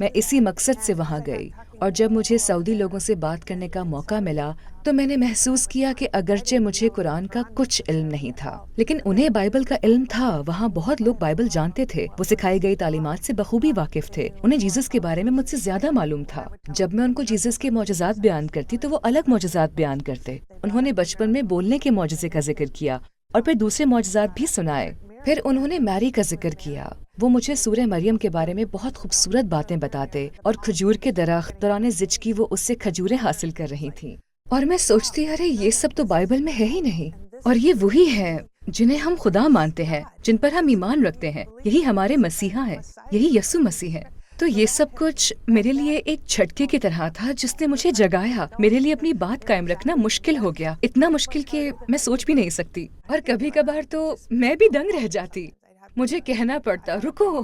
میں اسی مقصد سے وہاں گئی، اور جب مجھے سعودی لوگوں سے بات کرنے کا موقع ملا تو میں نے محسوس کیا کہ اگرچہ مجھے قرآن کا کچھ علم نہیں تھا لیکن انہیں بائبل کا علم تھا۔ وہاں بہت لوگ بائبل جانتے تھے، وہ سکھائی گئی تعلیمات سے بخوبی واقف تھے، انہیں جیزس کے بارے میں مجھ سے زیادہ معلوم تھا۔ جب میں ان کو جیزس کے معجزات بیان کرتی تو وہ الگ معجزات بیان کرتے۔ انہوں نے بچپن میں بولنے کے معجزے کا ذکر کیا اور پھر دوسرے معجزات بھی سنائے۔ پھر انہوں نے میری کا ذکر کیا، وہ مجھے سورہ مریم کے بارے میں بہت خوبصورت باتیں بتاتے، اور کھجور کے درخت دوران زچ کی وہ اس سے کھجوریں حاصل کر رہی تھیں، اور میں سوچتی ارے یہ سب تو بائبل میں ہے ہی نہیں، اور یہ وہی ہے جنہیں ہم خدا مانتے ہیں، جن پر ہم ایمان رکھتے ہیں، یہی ہمارے مسیحا ہیں، یہی یسوع مسیح ہے۔ تو یہ سب کچھ میرے لیے ایک جھٹکے کی طرح تھا جس نے مجھے جگایا۔ میرے لیے اپنی بات قائم رکھنا مشکل ہو گیا، اتنا مشکل کہ میں سوچ بھی نہیں سکتی، اور کبھی کبھار تو میں بھی دنگ رہ جاتی۔ مجھے کہنا پڑتا رکو،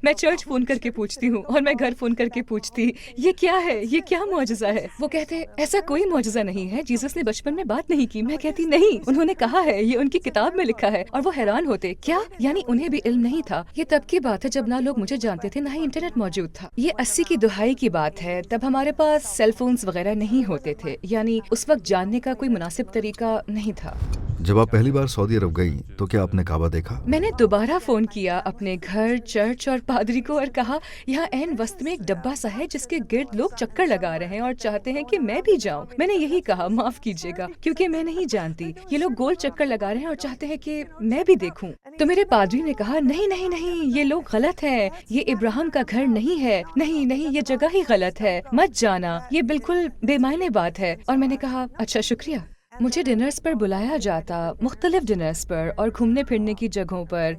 میں چرچ فون کر کے پوچھتی ہوں اور میں گھر فون کر کے پوچھتی یہ کیا ہے، یہ کیا معجزہ ہے؟ وہ کہتے ایسا کوئی معجزہ نہیں ہے، جیزس نے بچپن میں بات نہیں کی۔ میں کہتی نہیں، انہوں نے کہا ہے، یہ ان کی کتاب میں لکھا ہے، اور وہ حیران ہوتے کیا، یعنی انہیں بھی علم نہیں تھا۔ یہ تب کی بات ہے جب نہ لوگ مجھے جانتے تھے نہ ہی انٹرنیٹ موجود تھا۔ یہ 80 کی دہائی کی بات ہے، تب ہمارے پاس سیل فونز وغیرہ نہیں ہوتے تھے، یعنی اس وقت جاننے کا کوئی مناسب طریقہ نہیں تھا۔ جب آپ پہلی بار سعودی عرب گئیں تو کیا آپ نے کعبہ دیکھا؟ میں نے دوبارہ فون کیا اپنے گھر، چرچ اور پادری کو، اور کہا یہاں عین وسط میں ایک ڈبہ سا ہے جس کے گرد لوگ چکر لگا رہے ہیں اور چاہتے ہیں کہ میں بھی جاؤں۔ میں نے یہی کہا معاف کیجیے گا کیونکہ میں نہیں جانتی، یہ لوگ گول چکر لگا رہے ہیں اور چاہتے ہیں کہ میں بھی دیکھوں۔ تو میرے پادری نے کہا نہیں نہیں نہیں، یہ لوگ غلط ہیں، یہ ابراہیم کا گھر نہیں ہے، نہیں نہیں، یہ جگہ ہی غلط ہے، مت جانا، یہ بالکل بے معنی بات ہے۔ اور میں نے کہا اچھا شکریہ۔ مجھے ڈنرز پر بلایا جاتا، مختلف ڈنرز پر اور گھومنے پھرنے کی جگہوں پر۔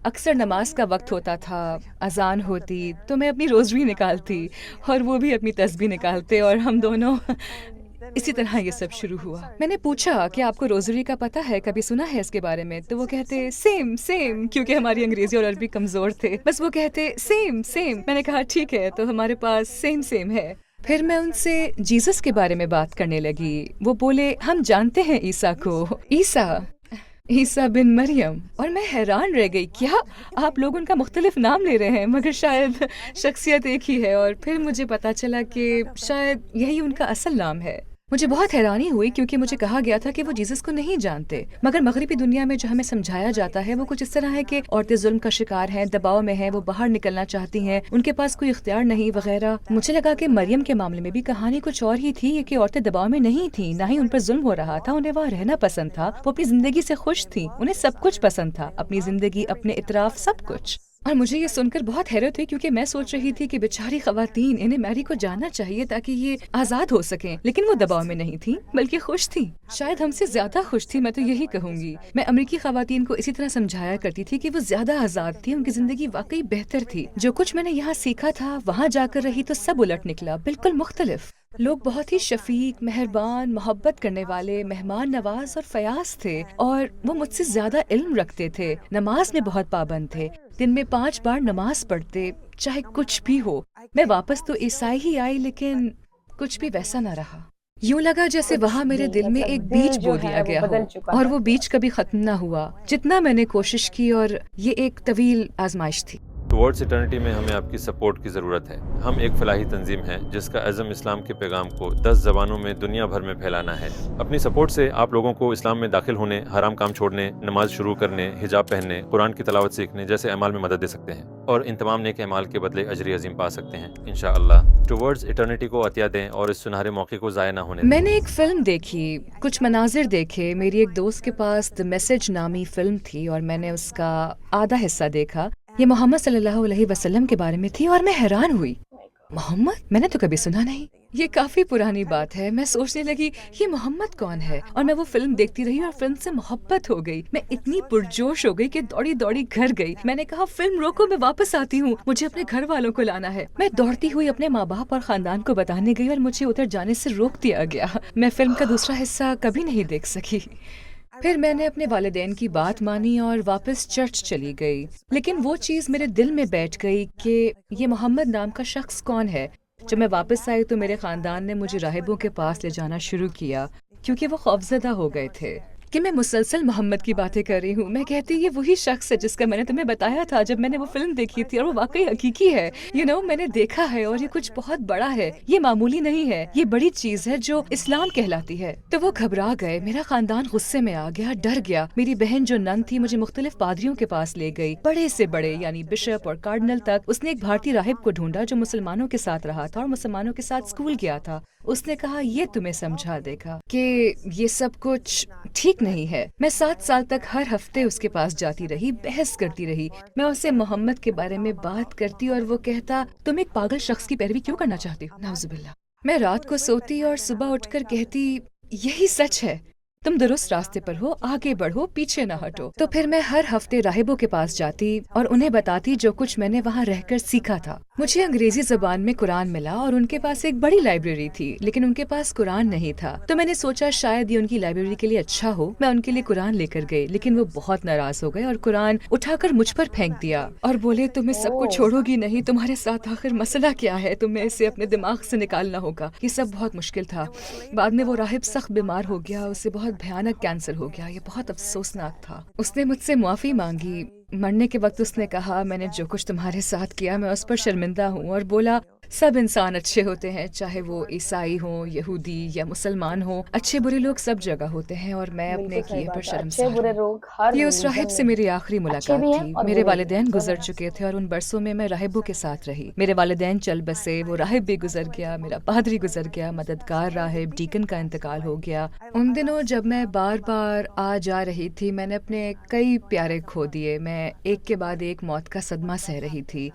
اکثر نماز کا وقت ہوتا تھا، اذان ہوتی تو میں اپنی روزری نکالتی اور وہ بھی اپنی تسبیح نکالتے، اور ہم دونوں اسی طرح یہ سب شروع ہوا۔ میں نے پوچھا کہ آپ کو روزری کا پتہ ہے، کبھی سنا ہے اس کے بارے میں؟ تو وہ کہتے سیم سیم، کیونکہ ہماری انگریزی اور عربی کمزور تھے، بس وہ کہتے سیم سیم۔ میں نے کہا ٹھیک ہے، تو ہمارے پاس سیم سیم ہے۔ پھر میں ان سے جیزس کے بارے میں بات کرنے لگی۔ وہ بولے ہم جانتے ہیں عیسیٰ کو، عیسیٰ بن مریم، اور میں حیران رہ گئی، کیا آپ لوگ ان کا مختلف نام لے رہے ہیں مگر شاید شخصیت ایک ہی ہے؟ اور پھر مجھے پتا چلا کہ شاید یہی ان کا اصل نام ہے۔ مجھے بہت حیرانی ہوئی کیونکہ مجھے کہا گیا تھا کہ وہ جیزس کو نہیں جانتے، مگر مغربی دنیا میں جو ہمیں سمجھایا جاتا ہے وہ کچھ اس طرح ہے کہ عورتیں ظلم کا شکار ہیں، دباؤ میں ہیں، وہ باہر نکلنا چاہتی ہیں، ان کے پاس کوئی اختیار نہیں وغیرہ۔ مجھے لگا کہ مریم کے معاملے میں بھی کہانی کچھ اور ہی تھی، کہ عورتیں دباؤ میں نہیں تھیں، نہ ہی ان پر ظلم ہو رہا تھا، انہیں وہاں رہنا پسند تھا، وہ اپنی زندگی سے خوش تھیں، انہیں سب کچھ پسند تھا، اپنی زندگی، اپنے اطراف، سب کچھ۔ اور مجھے یہ سن کر بہت حیرت ہوئی کیونکہ میں سوچ رہی تھی کہ بیچاری خواتین، انہیں میری کو جاننا چاہیے تاکہ یہ آزاد ہو سکیں، لیکن وہ دباؤ میں نہیں تھیں بلکہ خوش تھیں، شاید ہم سے زیادہ خوش تھی، میں تو یہی کہوں گی۔ میں امریکی خواتین کو اسی طرح سمجھایا کرتی تھی کہ وہ زیادہ آزاد تھی، ان کی زندگی واقعی بہتر تھی۔ جو کچھ میں نے یہاں سیکھا تھا وہاں جا کر رہی تو سب الٹ نکلا، بالکل مختلف۔ لوگ بہت ہی شفیق، مہربان، محبت کرنے والے، مہمان نواز اور فیاض تھے، اور وہ مجھ سے زیادہ علم رکھتے تھے، نماز میں بہت پابند تھے، دن میں 5 بار نماز پڑھتے، چاہے کچھ بھی ہو۔ میں واپس تو عیسائی ہی آئی لیکن کچھ بھی ویسا نہ رہا۔ یوں لگا جیسے وہاں میرے دل میں ایک بیج بو دیا گیا ہو، اور وہ بیج کبھی ختم نہ ہوا جتنا میں نے کوشش کی، اور یہ ایک طویل آزمائش تھی۔ ٹورڈز ایٹرنٹی میں ہمیں آپ کی سپورٹ کی ضرورت ہے۔ ہم ایک فلاحی تنظیم ہے جس کا عزم اسلام کے پیغام کو 10 زبانوں میں دنیا بھر میں پھیلانا ہے۔ اپنی سپورٹ سے آپ لوگوں کو اسلام میں داخل ہونے، حرام کام چھوڑنے، نماز شروع کرنے، حجاب پہننے، قرآن کی تلاوت سیکھنے جیسے اعمال میں مدد دے سکتے ہیں، اور ان تمام نیک اعمال کے بدلے اجر عظیم پا سکتے ہیں انشاءاللہ۔ ٹورڈز ایٹرنٹی کو عطیہ دیں اور اس سنہرے موقع کو ضائع نہ ہونے دیں۔ میں نے ایک فلم دیکھی، کچھ مناظر دیکھے، میری ایک دوست کے پاس دی میسج نامی فلم تھی اور میں نے اس کا آدھا حصہ دیکھا۔ یہ محمد صلی اللہ علیہ وسلم کے بارے میں تھی، اور میں حیران ہوئی، محمد؟ میں نے تو کبھی سنا نہیں، یہ کافی پرانی بات ہے۔ میں سوچنے لگی یہ محمد کون ہے، اور میں وہ فلم دیکھتی رہی اور فلم سے محبت ہو گئی۔ میں اتنی پرجوش ہو گئی کہ دوڑی دوڑی گھر گئی۔ میں نے کہا فلم روکو، میں واپس آتی ہوں، مجھے اپنے گھر والوں کو لانا ہے۔ میں دوڑتی ہوئی اپنے ماں باپ اور خاندان کو بتانے گئی اور مجھے ادھر جانے سے روک دیا گیا۔ میں فلم کا دوسرا حصہ کبھی نہیں دیکھ سکی۔ پھر میں نے اپنے والدین کی بات مانی اور واپس چرچ چلی گئی، لیکن وہ چیز میرے دل میں بیٹھ گئی کہ یہ محمد نام کا شخص کون ہے۔ جب میں واپس آئی تو میرے خاندان نے مجھے راہبوں کے پاس لے جانا شروع کیا کیونکہ وہ خوفزدہ ہو گئے تھے۔ کہ میں مسلسل محمد کی باتیں کر رہی ہوں. میں کہتی یہ وہی شخص ہے جس کا میں نے تمہیں بتایا تھا جب میں نے وہ فلم دیکھی تھی, اور وہ واقعی حقیقی ہے. میں نے دیکھا ہے اور یہ کچھ بہت بڑا ہے, یہ معمولی نہیں ہے, یہ بڑی چیز ہے جو اسلام کہلاتی ہے. تو وہ گھبرا گئے, میرا خاندان غصے میں آ گیا, ڈر گیا. میری بہن جو نن تھی مجھے مختلف پادریوں کے پاس لے گئی, بڑے سے بڑے یعنی بشپ اور کارڈنل تک. اس نے ایک بھارتی راہب کو ڈھونڈا جو مسلمانوں کے ساتھ رہا تھا اور مسلمانوں کے ساتھ اسکول گیا تھا. اس نے کہا یہ تمہیں سمجھا دے گا کہ یہ سب کچھ ٹھیک نہیں ہے. میں 7 سال تک ہر ہفتے اس کے پاس جاتی رہی, بحث کرتی رہی. میں اسے محمد کے بارے میں بات کرتی اور وہ کہتا تم ایک پاگل شخص کی پیروی کیوں کرنا چاہتی ہو, نعوذ باللہ. میں رات کو سوتی اور صبح اٹھ کر کہتی یہی سچ ہے, تم درست راستے پر ہو, آگے بڑھو, پیچھے نہ ہٹو. تو پھر میں ہر ہفتے راہبوں کے پاس جاتی اور انہیں بتاتی جو کچھ میں نے وہاں رہ کر سیکھا تھا. مجھے انگریزی زبان میں قرآن ملا اور ان کے پاس ایک بڑی لائبریری تھی, لیکن ان کے پاس قرآن نہیں تھا. تو میں نے سوچا شاید یہ ان کی لائبریری کے لیے اچھا ہو. میں ان کے لیے قرآن لے کر گئی, لیکن وہ بہت ناراض ہو گئے اور قرآن اٹھا کر مجھ پر پھینک دیا اور بولے تم اس سب کو چھوڑو گی نہیں, تمہارے ساتھ آخر مسئلہ کیا ہے, تمہیں اسے اپنے دماغ سے نکالنا ہوگا. یہ سب بہت مشکل تھا. بعد میں وہ راہب سخت بیمار ہو گیا, اسے بہت بھیانک کینسر ہو گیا. یہ بہت افسوسناک تھا. اس نے مجھ سے معافی مانگی. مرنے کے وقت اس نے کہا میں نے جو کچھ تمہارے ساتھ کیا میں اس پر شرمندہ ہوں, اور بولا سب انسان اچھے ہوتے ہیں, چاہے وہ عیسائی ہوں, یہودی یا مسلمان ہوں. اچھے برے لوگ سب جگہ ہوتے ہیں اور میں اپنے کیے پر شرمسار ہوں. یہ اس راہب سے میری آخری ملاقات تھی. میرے والدین گزر چکے تھے اور ان برسوں میں میں راہبوں کے ساتھ رہی. میرے والدین چل بسے, وہ راہب بھی گزر گیا, میرا پادری گزر گیا, مددگار راہب ڈیکن کا انتقال ہو گیا. ان دنوں جب میں بار بار آ جا رہی تھی میں نے اپنے کئی پیارے کھو دیے. میں ایک کے بعد ایک موت کا صدمہ سہ رہی تھی.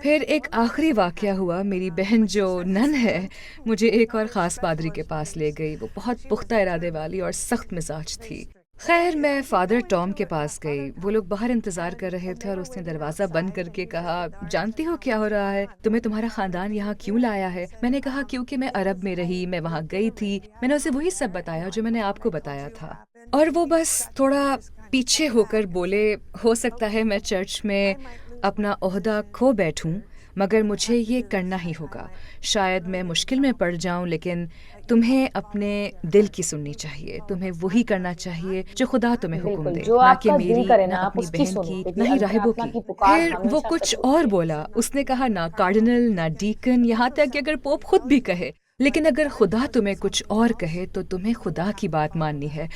پھر ایک آخری واقعہ ہوا. میری بہن جو نن ہے مجھے ایک اور خاص پادری کے پاس لے گئی. وہ بہت پختہ ارادے والی اور سخت مزاج تھی. خیر میں فادر ٹام کے پاس گئی. وہ لوگ باہر انتظار کر رہے تھے اور اس نے دروازہ بند کر کے کہا جانتی ہو کیا ہو رہا ہے, تمہیں تمہارا خاندان یہاں کیوں لایا ہے؟ میں نے کہا کیونکہ میں عرب میں رہی, میں وہاں گئی تھی. میں نے اسے وہی سب بتایا جو میں نے آپ کو بتایا تھا, اور وہ بس تھوڑا پیچھے ہو کر بولے ہو سکتا ہے میں چرچ میں اپنا عہدہ کھو بیٹھوں مگر مجھے یہ کرنا ہی ہوگا. شاید میں مشکل میں پڑ جاؤں لیکن تمہیں اپنے دل کی سننی چاہیے. تمہیں وہی کرنا چاہیے جو خدا تمہیں حکم دے, نہ کہ میری, نہ اپنی بہن کی, نہ ہی راہبوں کی. پھر وہ کچھ اور بولا. اس نے کہا نہ کارڈنل نہ ڈیکن, یہاں تک کہ اگر پوپ خود بھی کہے, لیکن اگر خدا تمہیں کچھ اور کہے تو تمہیں خدا کی بات ماننی ہے.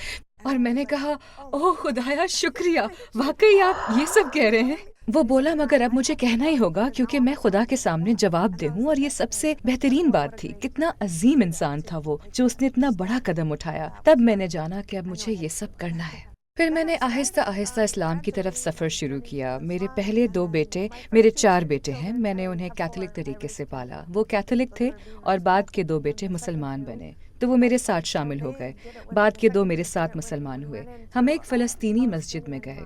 اور میں نے کہا اوہ خدایا شکریہ, واقعی آپ یہ سب کہہ رہے ہیں؟ وہ بولا مگر اب مجھے کہنا ہی ہوگا کیونکہ میں خدا کے سامنے جواب دے ہوں, اور یہ سب سے بہترین بات تھی. کتنا عظیم انسان تھا وہ جو اس نے اتنا بڑا قدم اٹھایا. تب میں نے جانا کہ اب مجھے یہ سب کرنا ہے. پھر میں نے آہستہ آہستہ اسلام کی طرف سفر شروع کیا. میرے پہلے 2 بیٹے, میرے 4 بیٹے ہیں, میں نے انہیں کیتھولک طریقے سے پالا. وہ کیتھولک تھے اور بعد کے 2 بیٹے مسلمان بنے تو وہ میرے ساتھ شامل ہو گئے. بعد کے 2 میرے ساتھ مسلمان ہوئے. ہم ایک فلسطینی مسجد میں گئے.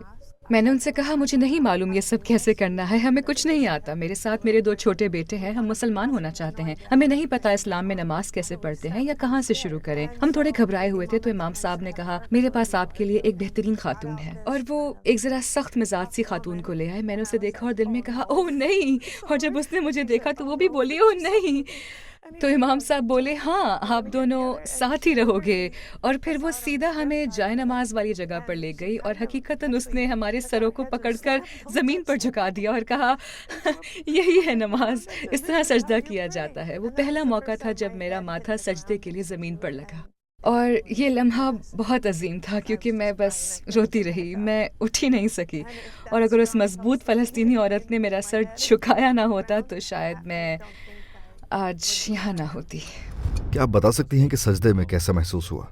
میں نے ان سے کہا مجھے نہیں معلوم یہ سب کیسے کرنا ہے, ہمیں کچھ نہیں آتا. میرے ساتھ میرے 2 چھوٹے بیٹے ہیں, ہم مسلمان ہونا چاہتے ہیں, ہمیں نہیں پتا اسلام میں نماز کیسے پڑھتے ہیں یا کہاں سے شروع کریں. ہم تھوڑے گھبرائے ہوئے تھے تو امام صاحب نے کہا میرے پاس آپ کے لیے ایک بہترین خاتون ہے, اور وہ ایک ذرا سخت مزاج سی خاتون کو لے آئے. میں نے اسے دیکھا اور دل میں کہا اوہ نہیں, اور جب اس نے مجھے دیکھا تو وہ بھی بولی اوہ نہیں. تو امام صاحب بولے ہاں آپ دونوں ساتھ ہی رہو گے, اور پھر وہ سیدھا ہمیں جائے نماز والی جگہ پر لے گئی, اور حقیقتاً اس نے ہمارے سروں کو پکڑ کر زمین پر جھکا دیا اور کہا یہی ہے نماز, اس طرح سجدہ کیا جاتا ہے. وہ پہلا موقع تھا جب میرا ماتھا سجدے کے لیے زمین پر لگا, اور یہ لمحہ بہت عظیم تھا کیونکہ میں بس روتی رہی, میں اٹھ ہی نہیں سکی. اور اگر اس مضبوط فلسطینی عورت نے میرا سر جھکایا نہ ہوتا تو شاید میں آج یہاں نہ ہوتی. کیا آپ بتا سکتی ہیں کہ سجدے میں کیسا محسوس ہوا,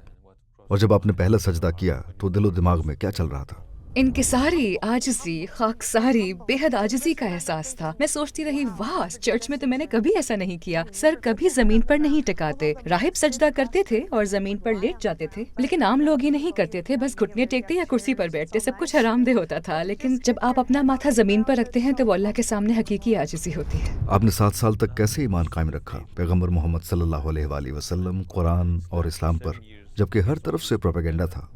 اور جب آپ نے پہلا سجدہ کیا تو دل و دماغ میں کیا چل رہا تھا؟ انکساری, عاجزی, خاکساری, بے حد عاجزی کا احساس تھا. میں سوچتی رہی واہ چرچ میں تو میں نے کبھی ایسا نہیں کیا, سر کبھی زمین پر نہیں ٹکاتے. راہب سجدہ کرتے تھے اور زمین پر لیٹ جاتے تھے, لیکن عام لوگ ہی نہیں کرتے تھے, بس گھٹنے ٹیکتے یا کرسی پر بیٹھتے, سب کچھ حرام دہ ہوتا تھا. لیکن جب آپ اپنا ماتھا زمین پر رکھتے ہیں تو وہ اللہ کے سامنے حقیقی عاجزی ہوتی ہے. آپ نے 7 سال تک کیسے ایمان قائم رکھا پیغمبر محمد صلی اللہ علیہ وآلہ وسلم, قرآن اور اسلام پر, جبکہ ہر طرف سے پروپیگنڈا تھا؟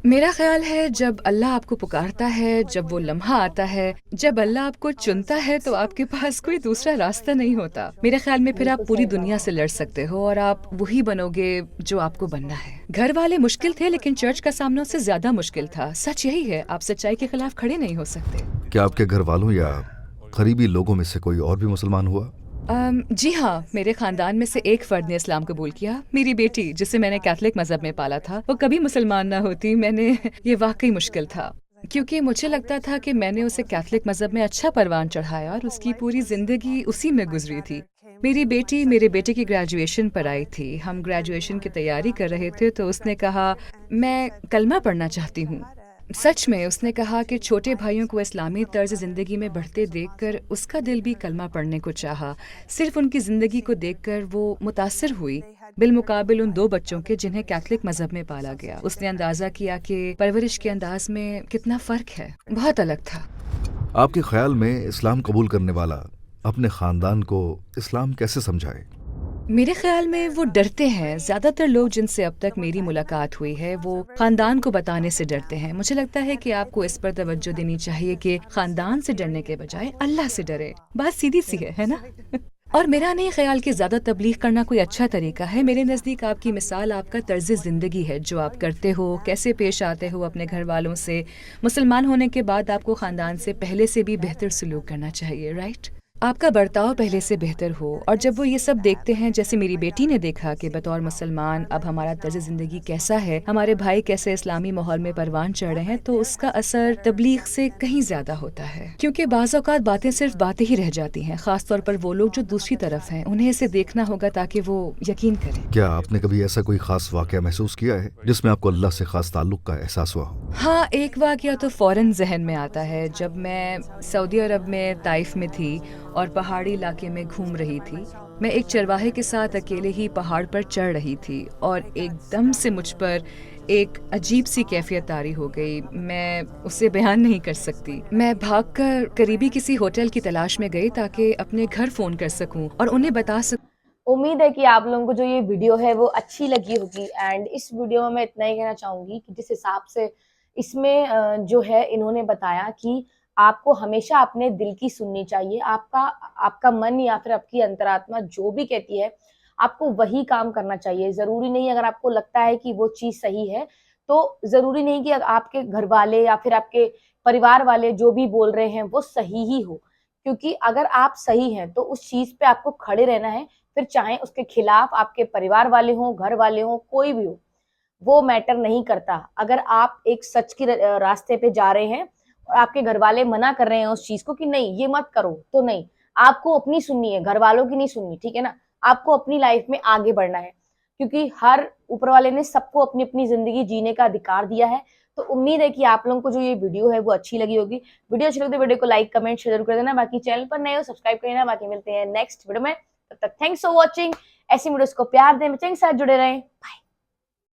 میرا خیال ہے جب اللہ آپ کو پکارتا ہے، جب وہ لمحہ آتا ہے، جب اللہ آپ کو چنتا ہے تو آپ کے پاس کوئی دوسرا راستہ نہیں ہوتا. میرے خیال میں پھر آپ پوری دنیا سے لڑ سکتے ہو اور آپ وہی بنو گے جو آپ کو بننا ہے. گھر والے مشکل تھے لیکن چرچ کا سامنا اس سے زیادہ مشکل تھا. سچ یہی ہے، آپ سچائی کے خلاف کھڑے نہیں ہو سکتے. کیا آپ کے گھر والوں یا قریبی لوگوں میں سے کوئی اور بھی مسلمان ہوا؟ جی ہاں، میرے خاندان میں سے ایک فرد نے اسلام قبول کیا. میری بیٹی جسے میں نے کیتھولک مذہب میں پالا تھا وہ کبھی مسلمان نہ ہوتی. یہ واقعی مشکل تھا کیونکہ مجھے لگتا تھا کہ میں نے اسے کیتھولک مذہب میں اچھا پروان چڑھایا اور اس کی پوری زندگی اسی میں گزری تھی. میری بیٹی میرے بیٹے کی گریجویشن پر آئی تھی. ہم گریجویشن کی تیاری کر رہے تھے تو اس نے کہا میں کلمہ پڑھنا چاہتی ہوں. سچ میں اس نے کہا کہ چھوٹے بھائیوں کو اسلامی طرز زندگی میں بڑھتے دیکھ کر اس کا دل بھی کلمہ پڑھنے کو چاہا. صرف ان کی زندگی کو دیکھ کر وہ متاثر ہوئی بالمقابل ان 2 بچوں کے جنہیں کیتھولک مذہب میں پالا گیا. اس نے اندازہ کیا کہ پرورش کے انداز میں کتنا فرق ہے. بہت الگ تھا. آپ کے خیال میں اسلام قبول کرنے والا اپنے خاندان کو اسلام کیسے سمجھائے؟ میرے خیال میں وہ ڈرتے ہیں. زیادہ تر لوگ جن سے اب تک میری ملاقات ہوئی ہے وہ خاندان کو بتانے سے ڈرتے ہیں. مجھے لگتا ہے کہ آپ کو اس پر توجہ دینی چاہیے کہ خاندان سے ڈرنے کے بجائے اللہ سے ڈرے. بات سیدھی سی ہے نا؟ اور میرا نہیں خیال کہ زیادہ تبلیغ کرنا کوئی اچھا طریقہ ہے. میرے نزدیک آپ کی مثال آپ کا طرز زندگی ہے، جو آپ کرتے ہو، کیسے پیش آتے ہو اپنے گھر والوں سے. مسلمان ہونے کے بعد آپ کو خاندان سے پہلے سے بھی بہتر سلوک کرنا چاہیے، رائٹ؟ آپ کا برتاؤ پہلے سے بہتر ہو. اور جب وہ یہ سب دیکھتے ہیں، جیسے میری بیٹی نے دیکھا کہ بطور مسلمان اب ہمارا طرز زندگی کیسا ہے، ہمارے بھائی کیسے اسلامی ماحول میں پروان چڑھ رہے ہیں، تو اس کا اثر تبلیغ سے کہیں زیادہ ہوتا ہے. کیونکہ بعض اوقات باتیں صرف باتیں ہی رہ جاتی ہیں، خاص طور پر وہ لوگ جو دوسری طرف ہیں. انہیں اسے دیکھنا ہوگا تاکہ وہ یقین کریں. کیا آپ نے کبھی ایسا کوئی خاص واقعہ محسوس کیا ہے جس میں آپ کو اللہ سے خاص تعلق کا احساس ہوا ہو؟ ہاں، ایک واقعہ تو فوراً ذہن میں آتا ہے. جب میں سعودی عرب میں طائف میں تھی اور پہاڑی علاقے میں گھوم رہی تھی، میں ایک چرواہے کے ساتھ اکیلے ہی پہاڑ پر چڑھ رہی تھی اور ایک دم سے مجھ پر ایک عجیب سی کیفیت طاری ہو گئی. میں اسے بیان نہیں کر سکتی. میں بھاگ کر قریبی کسی ہوٹل کی تلاش میں گئی تاکہ اپنے گھر فون کر سکوں اور انہیں بتا سکوں. امید ہے کہ آپ لوگوں کو جو یہ ویڈیو ہے وہ اچھی لگی ہوگی. اینڈ اس ویڈیو میں اتنا ہی کہنا چاہوں گی کہ جس حساب سے اس میں جو ہے انہوں نے بتایا کہ آپ کو ہمیشہ اپنے دل کی سننی چاہیے. آپ کا من یا پھر آپ کی انترآتما جو بھی کہتی ہے آپ کو وہی کام کرنا چاہیے. ضروری نہیں اگر آپ کو لگتا ہے کہ وہ چیز صحیح ہے تو ضروری نہیں کہ آپ کے گھر والے یا پھر آپ کے پریوار والے جو بھی بول رہے ہیں وہ صحیح ہی ہو. کیونکہ اگر آپ صحیح ہیں تو اس چیز پہ آپ کو کھڑے رہنا ہے. پھر چاہے اس کے خلاف آپ کے پریوار والے ہوں، گھر والے ہوں، کوئی بھی ہو، وہ میٹر نہیں کرتا. اگر آپ ایک سچ کی راستے پہ جا رہے ہیں اور آپ کے گھر والے منع کر رہے ہیں اس چیز کو کہ نہیں یہ مت کرو، تو نہیں، آپ کو اپنی سننی ہے، گھر والوں کی نہیں سننی. ٹھیک ہے نا؟ آپ کو اپنی لائف میں آگے بڑھنا ہے کیونکہ ہر اوپر والے نے سب کو اپنی اپنی زندگی جینے کا ادھیکار دیا ہے. تو امید ہے کہ آپ لوگوں کو جو یہ ویڈیو ہے وہ اچھی لگی ہوگی. ویڈیو اچھی لگی تو ویڈیو کو لائک کمنٹ شیئر ضرور کر دینا. باقی چینل پر نئے ہو سبسکرائب کر دینا. باقی ملتے ہیں نیکسٹ ویڈیو میں. تب تک تھینکس فار واچنگ. ایسی ویڈیوز کو پیار دیں، بچے کے ساتھ جڑے رہیں. بائے.